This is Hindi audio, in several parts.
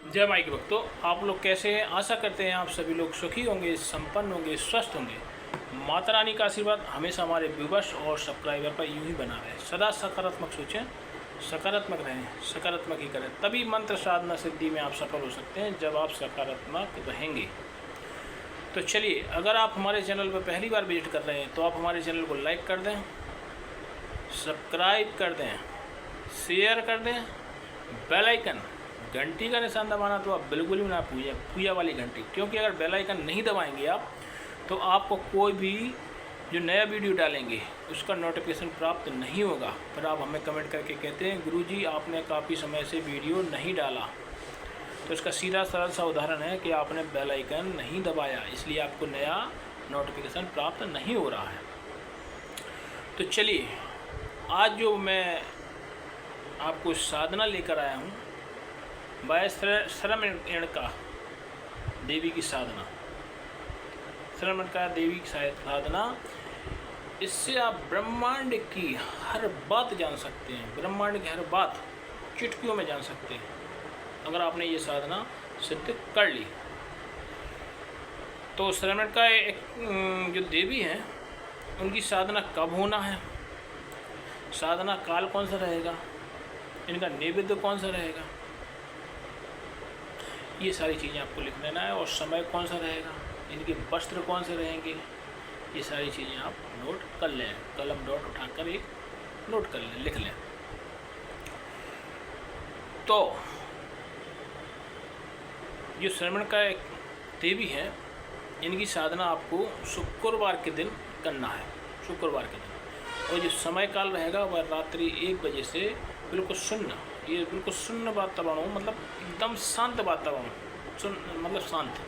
जय माई के भक्तों, आप लोग कैसे हैं? आशा करते हैं आप सभी लोग सुखी होंगे, संपन्न होंगे, स्वस्थ होंगे। माता रानी का आशीर्वाद हमेशा हमारे व्यूवर्स और सब्सक्राइबर पर यूं ही बना रहे। सदा सकारात्मक सोचें, सकारात्मक रहें, सकारात्मक ही करें, तभी मंत्र साधना सिद्धि में आप सफल हो सकते हैं जब आप सकारात्मक रहेंगे। तो चलिए, अगर आप हमारे चैनल पर पहली बार विजिट कर रहे हैं तो आप हमारे चैनल को लाइक कर दें, सब्सक्राइब कर दें, शेयर कर दें, बेल आइकन घंटी का निशान दबाना तो आप बिल्कुल भी ना पूजा वाली घंटी, क्योंकि अगर बेल आइकन नहीं दबाएंगे आप तो आपको कोई भी जो नया वीडियो डालेंगे उसका नोटिफिकेशन प्राप्त नहीं होगा। फिर आप हमें कमेंट करके कहते हैं गुरुजी आपने काफ़ी समय से वीडियो नहीं डाला, तो इसका सीधा सरल सा उदाहरण है कि आपने बेल आइकन नहीं दबाया, इसलिए आपको नया नोटिफिकेशन प्राप्त नहीं हो रहा है। तो चलिए, आज जो मैं आपको साधना लेकर आया हूँ वह श्रमणका देवी की साधना। श्रमणका देवी की साधना, इससे आप ब्रह्मांड की हर बात जान सकते हैं। ब्रह्मांड की हर बात चुटकियों में जान सकते हैं अगर आपने ये साधना सिद्ध कर ली। तो श्रमणका एक जो देवी हैं उनकी साधना कब होना है, साधना काल कौन सा रहेगा, इनका नैवेद्य कौन सा रहेगा, ये सारी चीज़ें आपको लिख लेना है। और समय कौन सा रहेगा, इनके वस्त्र कौन से रहेंगे, ये सारी चीज़ें आप नोट कर लें। कलम डॉट उठाकर एक नोट कर लें, लिख लें। तो जो श्रवण का एक देवी है, इनकी साधना आपको शुक्रवार के दिन करना है। शुक्रवार के दिन, और जो समय काल रहेगा वह रात्रि 1 बजे से बिल्कुल शून्य, ये बिल्कुल शून्य वातावरण हो, मतलब एकदम शांत वातावरण, मतलब शांत,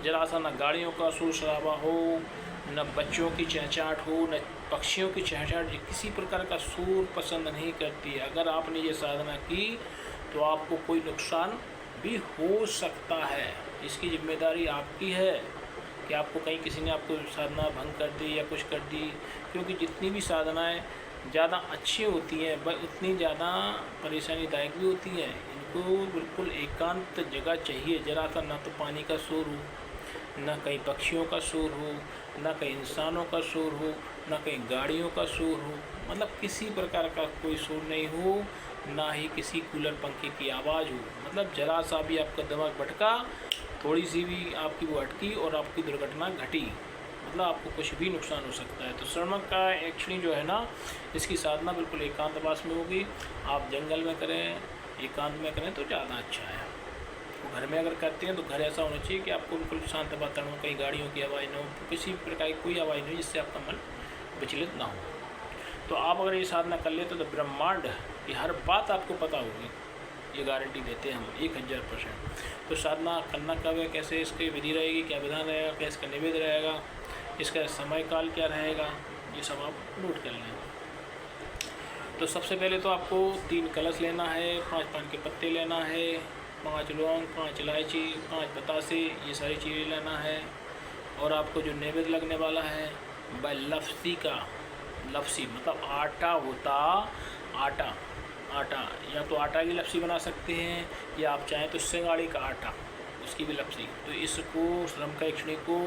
जरा सा न गाड़ियों का शोर शराबा हो, न बच्चों की चहचहाट हो, न पक्षियों की चहचहाट, किसी प्रकार का शोर पसंद नहीं करती। अगर आपने ये साधना की तो आपको कोई नुकसान भी हो सकता है, इसकी जिम्मेदारी आपकी है कि आपको कहीं किसी ने आपको साधना भंग कर दी या कुछ कर दी। क्योंकि जितनी भी साधनाएं ज़्यादा अच्छी होती हैं वह उतनी ज़्यादा परेशानीदायक भी होती हैं। इनको बिल्कुल एकांत जगह चाहिए, जरा सा ना तो पानी का शोर हो, ना कहीं पक्षियों का शोर हो, ना कहीं इंसानों का शोर हो, ना कहीं गाड़ियों का शोर हो, मतलब किसी प्रकार का कोई शोर नहीं हो, ना ही किसी कूलर पंखे की आवाज़ हो। मतलब जरा सा भी आपका दिमाग भटका, थोड़ी सी भी आपकी वो अटकी और आपकी दुर्घटना घटी, मतलब आपको कुछ भी नुकसान हो सकता है। तो श्रवण का एक्चुअली जो है ना, इसकी साधना बिल्कुल एकांतवास में होगी। आप जंगल में करें, एकांत में करें तो ज़्यादा अच्छा है। तो घर में अगर करते हैं तो घर ऐसा होना चाहिए कि आपको बिल्कुल शांत वातावरण हो, कहीं गाड़ियों की आवाज़ ना हो, किसी प्रकार की कोई आवाज़ नहीं हो जिससे आपका मन विचलित ना हो। तो आप अगर ये साधना कर लेते तो ब्रह्मांड की हर बात आपको पता होगी, ये गारंटी देते हैं हम 1000%। तो साधना करना कब है, कैसे इसकी विधि रहेगी, क्या विधान रहेगा, क्या इसका निवेद्य रहेगा, इसका समय काल क्या रहेगा, ये सब आप नोट कर लें। तो सबसे पहले तो आपको 3 कलश लेना है, 5 पान के पत्ते लेना है, 5 लौंग, 5 इलायची, 5 बतासे, ये सारी चीज़ें लेना है। और आपको जो नैवेद्य लगने वाला है वह लपसी का, लपसी मतलब आटा होता, आटा या तो आटा की लपसी बना सकते हैं, या आप चाहें तो सिंगाड़ी का आटा, उसकी भी लपसी। तो इसको श्रम का एक्चुअली को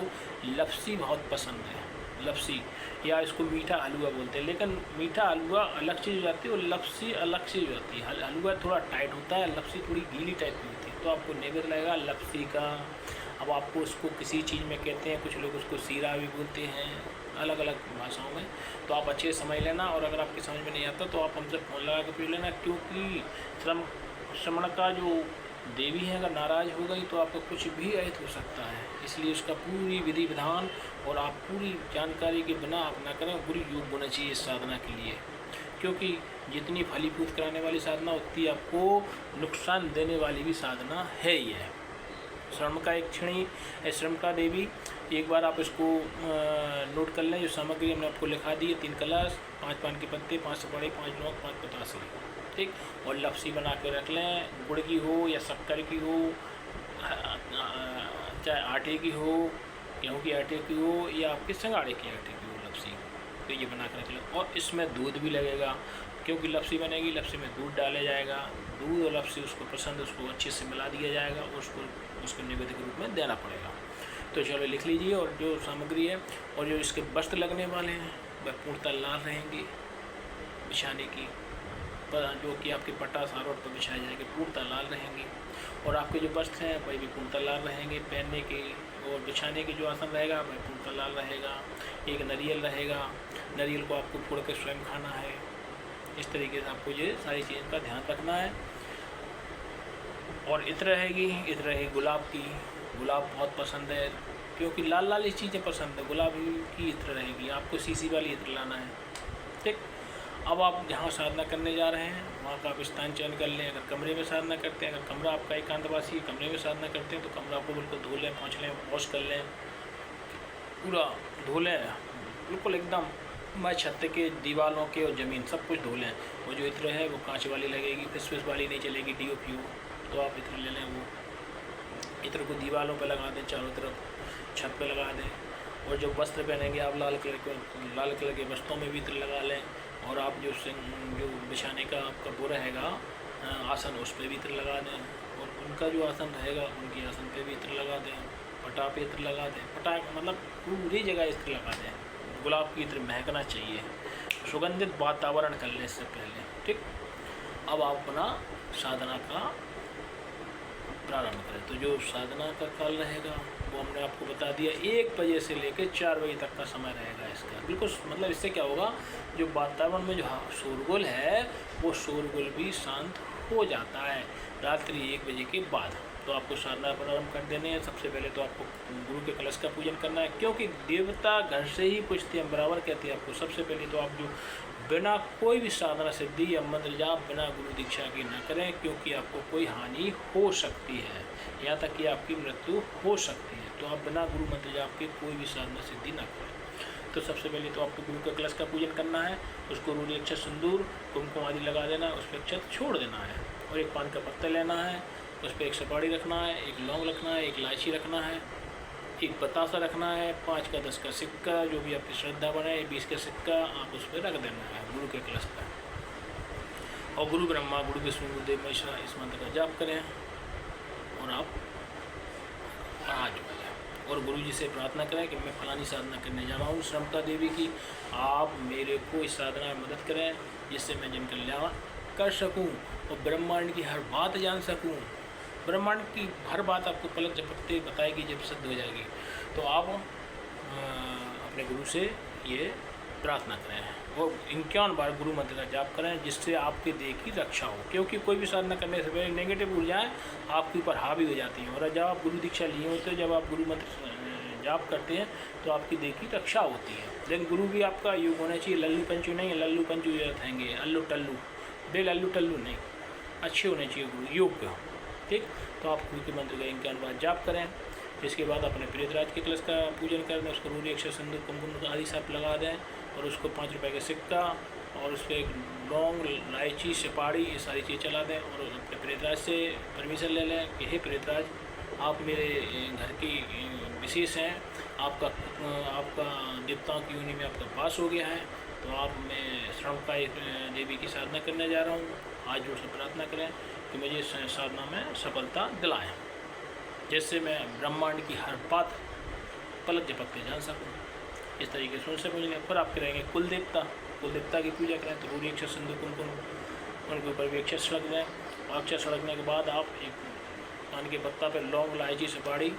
लपसी बहुत पसंद है, लपसी, या इसको मीठा हलवा बोलते हैं। लेकिन मीठा हलवा अलग चीज़ हो जाती है और लपसी अलग चीज़ हो जाती है। हलवा थोड़ा टाइट होता है, लपसी थोड़ी गीली टाइप की होती है। तो आपको नैवेद्य लगेगा लपसी का। अब आपको उसको किसी चीज़ में कहते हैं, कुछ लोग उसको सीरा भी बोलते हैं, अलग अलग भाषाओं में। तो आप अच्छे समझ लेना, और अगर आपकी समझ में नहीं आता तो आप हमसे फ़ोन लगा कर पूछ लेना, क्योंकि श्रवण का जो देवी है अगर नाराज़ हो गई तो आपको कुछ भी अहित हो सकता है। इसलिए उसका पूरी विधि विधान और आप पूरी जानकारी के बिना आप ना करें। पूरी योग होना चाहिए इस साधना के लिए, क्योंकि जितनी फलीभूत कराने वाली साधना उतनी आपको नुकसान देने वाली भी साधना है। ही है श्रम का एक क्षणी, श्रम का देवी, एक बार आप इसको नोट कर लें। जो सामग्री हमने आपको लिखा दी है, 3 कलश, 5 पान के पत्ते, 5 सुपारी, 5 लौंग, 5 बतासे, ठीक। और लपसी बना के रख लें, गुड़ की हो या शक्कर की हो, चाहे आटे की हो, गेहूँ की आटे की हो, या आपके सिंगाड़े के आटे की हो लपसी, तो ये बना कर रख लें। और इसमें दूध भी लगेगा, क्योंकि लपसी बनेगी, लपसी में दूध डाला जाएगा, दूध और लपसी उसको पसंद, उसको अच्छे से मिला दिया जाएगा, उसको निवेद्य के रूप में देना पड़ेगा। तो चलो लिख लीजिए। और जो सामग्री है और जो इसके वस्त्र लगने वाले हैं वह पूर्णतः लाल रहेंगी, बिछाने की जो कि आपके पट्टा सारोट पर बिछाए जाएंगे पूर्णतः लाल रहेंगी। और आपके जो वस्त्र हैं वही भी पूर्णतः लाल रहेंगे पहनने के, और बिछाने की जो आसन रहेगा वह पूर्णतः लाल रहेगा। एक नारियल रहेगा, नारियल को आपको फोड़ कर स्वयं खाना है। इस तरीके से आपको ये सारी चीज़ का ध्यान रखना है। और इत्र रहेगी, इत्र रहेगी गुलाब की, गुलाब बहुत पसंद है क्योंकि लाल लाल इस चीज़ें पसंद है। गुलाबी की इत्र रहेगी, आपको सीसी वाली इत्र लाना है। ठीक, अब आप जहाँ साधना करने जा रहे हैं वहाँ का आप स्थान चयन कर लें। अगर कमरे में साधना करते हैं, अगर कमरा आपका एकांतवासी कमरे में साधना करते हैं तो कमरा आपको बिल्कुल धो लें, पोंछ लें, वॉश कर लें, पूरा धो लें बिल्कुल एकदम। मैं छत के दीवारों के और ज़मीन सब कुछ धो लें। वो जो इत्र है वो कांच वाली लगेगी, फिस वाली नहीं चलेगी, DOPO। तो आप इत्र ले लें, वो इत्र को दीवारों पर लगा दें, चारों तरफ छत पे लगा दें। और जो वस्त्र पहनेंगे आप लाल कलर के वस्त्रों में भी इत्र लगा लें। और आप जो बिछाने का आपका वो रहेगा आसन, उस पर भी इत्र लगा दें। और उनका जो आसन रहेगा उनकी आसन पे भी इत्र लगा दें, पटा पे इत्र लगा दें, पटा मतलब पूरी जगह इत्र लगा दें। गुलाब की इत्र महकना चाहिए, सुगंधित वातावरण कर लें इससे पहले। ठीक, अब आप अपना साधना का प्रारंभ करें। तो जो साधना का काल रहेगा वो हमने आपको बता दिया, 1 बजे से लेकर 4 बजे तक का समय रहेगा इसका। बिल्कुल मतलब इससे क्या होगा, जो वातावरण में जो शोरगुल है वो शोरगुल भी शांत हो जाता है रात्रि 1 बजे के बाद। तो आपको साधना प्रारंभ कर देने हैं। सबसे पहले तो आपको गुरु के कलश का पूजन करना है, क्योंकि देवता घर से ही पूछते हैं, बराबर कहते हैं आपको। सबसे पहले तो आप जो बिना कोई भी साधना सिद्धि या मंत्र जाप बिना गुरु दीक्षा की न करें, क्योंकि आपको कोई हानि हो सकती है, यहाँ तक कि आपकी मृत्यु हो सकती है। तो आप बिना गुरु मंत्र जाप के कोई भी साधना सिद्धि न करें। तो सबसे पहले तो आपको गुरु के कलश का पूजन करना है, उसको रूढ़ी अक्षत सिंदूर कुमकुम आदि लगा देना है, उस पर अक्षत छोड़ देना है। और एक पान का पत्ता लेना है, उस पर एक सुपारी रखना है, एक लौंग रखना है, एक इलायची रखना है, एक बतासा रखना है, 5 का 10 का सिक्का, जो भी आपकी श्रद्धा बने, 20 का सिक्का आप उस पर रख देना है गुरु के कलश पर। और गुरु ब्रह्मा गुरु विष्णु गुरुदेव महेश्वरा इस मंत्र का जाप करें और आप हाथ जोड़ जाए और गुरु जी से प्रार्थना करें कि मैं फलानी साधना करने जा रहा हूँ श्रमता देवी की, आप मेरे को इस साधना में मदद करें जिससे मैं जन कल्याण कर सकूँ और ब्रह्मांड की हर बात जान सकूँ। ब्रह्मांड की हर बात आपको पलक झपकते बताएगी जब सिद्ध हो जाएगी। तो आप अपने गुरु से ये प्रार्थना करें और 51 बार गुरु मंत्र का जाप करें, जिससे आपके देह की रक्षा हो। क्योंकि कोई भी साधना करने से पहले नेगेटिव ऊर्जाएं आपके ऊपर हावी हो जाती हैं, और जब आप गुरु दीक्षा लिए होते हैं, जब आप गुरु मंत्र जाप करते हैं तो आपकी देह की रक्षा होती है। लेकिन गुरु भी आपका योग होना चाहिए, लल्लू पंचू नहीं है, लल्लू पंचू रहेंगे अल्लू टल्लू, बे लल्लू टल्लू नहीं, अच्छे होने चाहिए गुरु योग्य। ठीक, तो आप गुरु के मंत्र का 51 बार जाप करें। इसके बाद अपने प्रेतराज के कलश का पूजन करें, उसको रूढ़ी अक्षर सिंदूर कुमकुम आदि सब लगा दें और उसको 5 रुपये का सिक्का और उस पर एक लौंग इलायची सुपारी ये सारी चीज़ चला दें और अपने प्रेतराज से परमिशन ले लें कि हे प्रेतराज आप मेरे घर की विशेष हैं, आपका देवताओं की योनि में आपका वास हो गया है, तो आप मैं श्रमता देवी की साधना करने जा रहा हूँ। आज जोर से प्रार्थना करें कि मुझे साधना में सफलता दिलाएं, जिससे मैं ब्रह्मांड की हर बात पलक झपकते जान सकूं। इस तरीके से उनसे पूछ लें। फिर आप करेंगे कुल देवता की पूजा करें तो रूढ़ी अक्षर सिंधु कुमकुम उनके ऊपर भी अक्षर सड़क दें। और अक्षर सड़कने के बाद आप एक पान के पत्ता पर लौंग इलायची सुपारी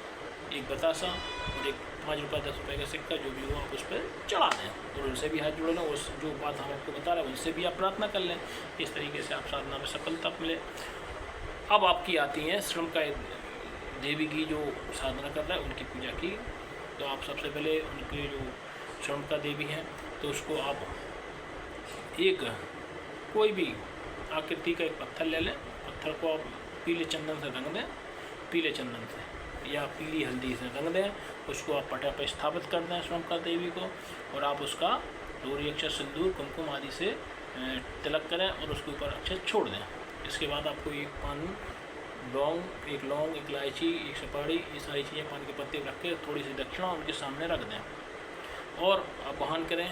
एक बतासा और एक 5 रुपये 10 रुपये का सिक्का जो भी हो आप उस पर चढ़ा दें और उनसे भी हाथ जोड़ लें। उस जो बात हम आपको बता रहे हैं उनसे भी आप प्रार्थना कर लें। इस तरीके से आप साधना में सफलता मिले। अब आपकी आती हैं श्रम का देवी की जो साधना कर रहा है उनकी पूजा की। तो आप सबसे पहले उनकी जो श्रम का देवी हैं तो उसको आप एक कोई भी आकृति का एक पत्थर ले लें। पत्थर को आप पीले चंदन से रंग दें, पीले चंदन से या पीली हल्दी से रंग दें। उसको आप पटा पर स्थापित कर दें श्रम का देवी को और आप उसका रूढ़ी अक्षर सिंदूर कुमकुम आदि से तिलक करें और उसके ऊपर अक्षर छोड़ दें। इसके बाद आपको एक पान एक लौंग एक इलायची एक सुपारी ये सारी चीज़ें पान के पत्ते रख के थोड़ी सी दक्षिणा उनके सामने रख दें और आप आह्वान करें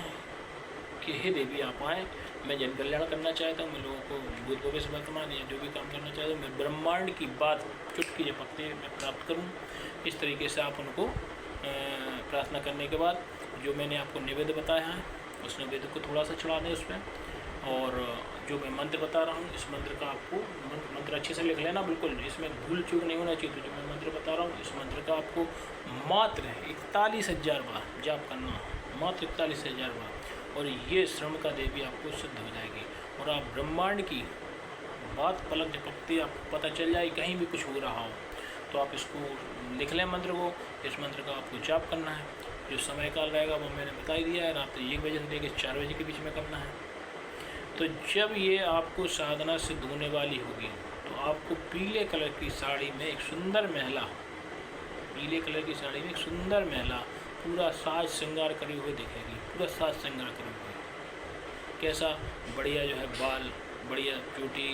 कि हे देवी आप आएँ मैं जन कल्याण करना चाहता हूँ, मैं लोगों को भूत भविष्य वर्तमान या जो भी काम करना चाहता हूँ, मैं ब्रह्मांड की बात चुटकी झपकते मैं प्राप्त करूँ। इस तरीके से आप उनको प्रार्थना करने के बाद जो मैंने आपको निवेद्य बताया है उस निवेद्य को थोड़ा सा चढ़ा दें उसमें, और जो मैं मंत्र बता रहा हूँ इस मंत्र का आपको मंत्र अच्छे से लिख लेना, बिल्कुल इसमें भूल चूक नहीं होना चाहिए। तो जो मैं मंत्र बता रहा हूँ इस मंत्र का आपको मात्र 41,000 बार जाप करना, मात्र 41,000 बार, और ये श्रवणिका देवी आपको सिद्ध हो जाएगी और आप ब्रह्मांड की बात पलक झपकते आपको पता चल जाए कहीं भी कुछ हो रहा हो तो आप इसको लिख लें मंत्र को। इस मंत्र का आपको जाप करना है। जो समय काल रहेगा वो मैंने बता ही दिया है, रात्रि 1 बजे से लेकर 4 बजे के बीच में करना है। तो जब ये आपको साधना सिद्ध होने वाली होगी तो आपको पीले कलर की साड़ी में एक सुंदर महिला, पीले कलर की साड़ी में एक सुंदर महिला पूरा साज श्रृंगार करे हुए दिखेगी, पूरा साज श्रृंगार करे हुए। कैसा बढ़िया जो है बाल, बढ़िया चोटी,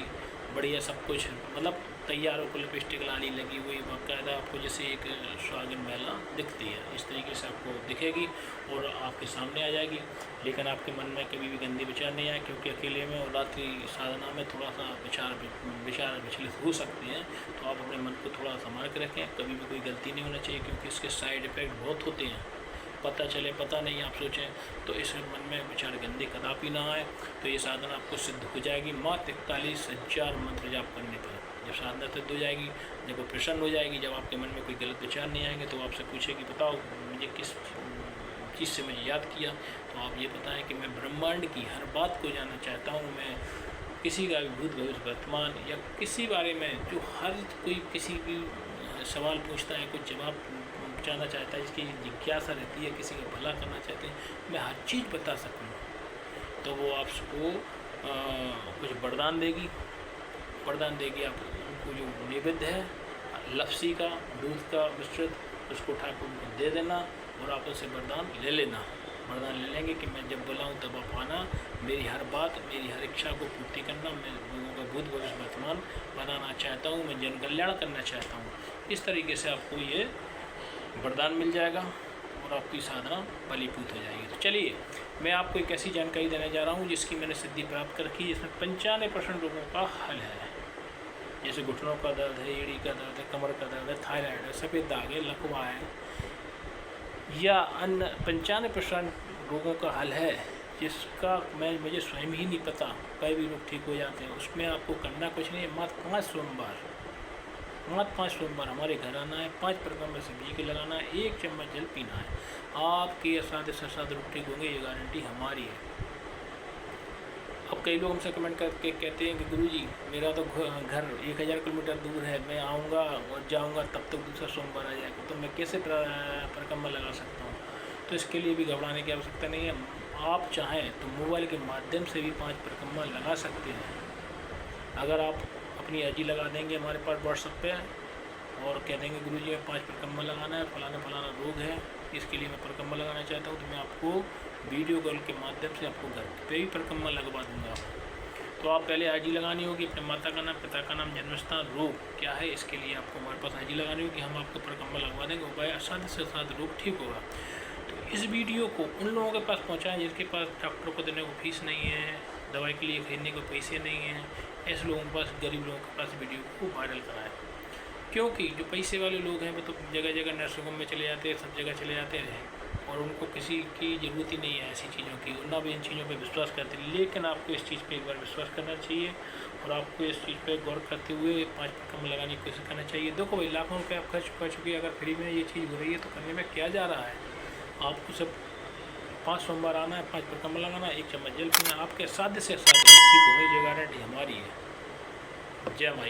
बढ़िया सब कुछ, मतलब तैयार होकर लिपस्टिक लाली लगी हुई बाकायदा आपको जैसे एक सुहागिन महिला दिखती है, इस तरीके से आपको दिखेगी और आपके सामने आ जाएगी। लेकिन आपके मन में कभी भी गंदे विचार नहीं आए, क्योंकि अकेले में और रात्रि साधना में थोड़ा सा विचार विचलित हो सकते हैं। तो आप अपने मन को थोड़ा संभाल के रखें, कभी भी कोई गलती नहीं होना चाहिए, क्योंकि इसके साइड इफ़ेक्ट बहुत होते हैं। पता चले पता नहीं आप सोचें तो इस मन में विचार गंदे कदापि ना आए। तो ये साधना आपको सिद्ध हो जाएगी मात्र 41,000 मंत्र जाप करने पर। जब साधना सिद्ध हो जाएगी, जब वो प्रसन्न हो जाएगी, जब आपके मन में कोई गलत विचार नहीं आएंगे तो आपसे पूछेगी बताओ मुझे किस चीज़ से मुझे याद किया, तो आप ये बताएं कि मैं ब्रह्मांड की हर बात को जानना चाहता हूँ। मैं किसी का भी भूत भविष्य वर्तमान या किसी बारे में जो हर कोई किसी भी सवाल पूछता है, कुछ जवाब जानना चाहता है, जिसकी जिज्ञासा रहती है, किसी का भला करना चाहते हैं, मैं हर चीज़ बता सकूँ। तो वो आपको कुछ वरदान देगी, आप उनको जो निवेद्य है लपसी का, दूध का मिश्रित, उसको ठाकुर को दे देना और आप उससे वरदान ले लेना। वरदान ले लेंगे कि मैं जब बुलाऊं तब आप आना, मेरी हर बात, मेरी हर इच्छा को पूर्ति करना, मैं लोगों का भूत भविष्य वर्तमान बनाना चाहता हूँ, मैं जन कल्याण करना चाहता हूँ। इस तरीके से आपको ये वरदान मिल जाएगा और आपकी साधना फलीभूत हो जाएगी। तो चलिए मैं आपको एक ऐसी जानकारी देने जा रहा हूँ जिसकी मैंने सिद्धि प्राप्त कर रखी है, जिसमें 95% लोगों का हल है। जैसे घुटनों का दर्द है, एड़ी का दर्द है, कमर का दर्द है, थायराइड है, सफ़ेद दाग है, लकवा है, या अन्य 95% रोगों का हल है जिसका मुझे स्वयं ही नहीं पता, कई भी लोग ठीक हो जाते हैं। उसमें आपको करना कुछ नहीं है, मात्र 5 सोमवार हमारे घर आना है, 5 परिक्रमा सब्जी के लगाना है, 1 चम्मच जल पीना है, आपके साथ रोग ठीक होंगे, ये गारंटी हमारी है। अब कई लोग हमसे कमेंट करके कहते हैं कि गुरुजी मेरा तो घर 1000 किलोमीटर दूर है, मैं आऊँगा और जाऊँगा तब तक दूसरा सोमवार आ जाएगा, तो मैं कैसे परिक्रमा लगा सकता हूँ। तो इसके लिए भी घबराने की आवश्यकता नहीं है। आप चाहें तो मोबाइल के माध्यम से भी 5 परिक्रमा लगा सकते हैं। अगर आप अपनी अर्जी लगा देंगे हमारे पास व्हाट्सएप पे और कह देंगे गुरुजी मैं 5 परिक्रमा लगाना है, फलाना रोग है, इसके लिए मैं परिक्रमा लगाना चाहता हूँ, तो मैं आपको वीडियो कॉल के माध्यम से आपको घर पे ही परिक्रमा लगवा दूँगा। तो आप पहले अर्जी लगानी होगी, अपने माता का नाम, पिता का नाम, जन्मस्थान, रोग क्या है, इसके लिए आपको हमारे पास अर्जी लगानी होगी, हम आपको परिक्रमा लगवा देंगे, उपाय आसानी से साथ रोग ठीक होगा। तो इस वीडियो को उन लोगों के पास पहुँचाएँ जिसके पास डॉक्टर को देने को फीस नहीं है, दवाई के लिए खरीदने को पैसे नहीं हैं, ऐसे लोगों के पास, गरीब लोगों के पास वीडियो को वायरल कराएं। क्योंकि जो पैसे वाले लोग हैं वो तो जगह जगह नर्सिंग में चले जाते हैं, सब जगह चले जाते हैं और उनको किसी की ज़रूरत ही नहीं है ऐसी चीज़ों की, ना भी इन चीज़ों पे विश्वास करते। लेकिन आपको इस चीज़ पे एक बार विश्वास करना चाहिए और आपको इस चीज़ पे गौर करते हुए 5 परिक्रमा लगाने की कोशिश करना चाहिए। देखो भाई लाखों रुपये आप खर्च कर चुके, अगर फ्री में ये चीज़ हो रही है तो करने में क्या जा रहा है। आपको सब 5 सोमवार आना है, 5 परिक्रमा लगाना है, 1 चम्मच जल पीना, आपके साध्य से साध्य ठीक होंगे, ये गारंटी हमारी है। जय माई।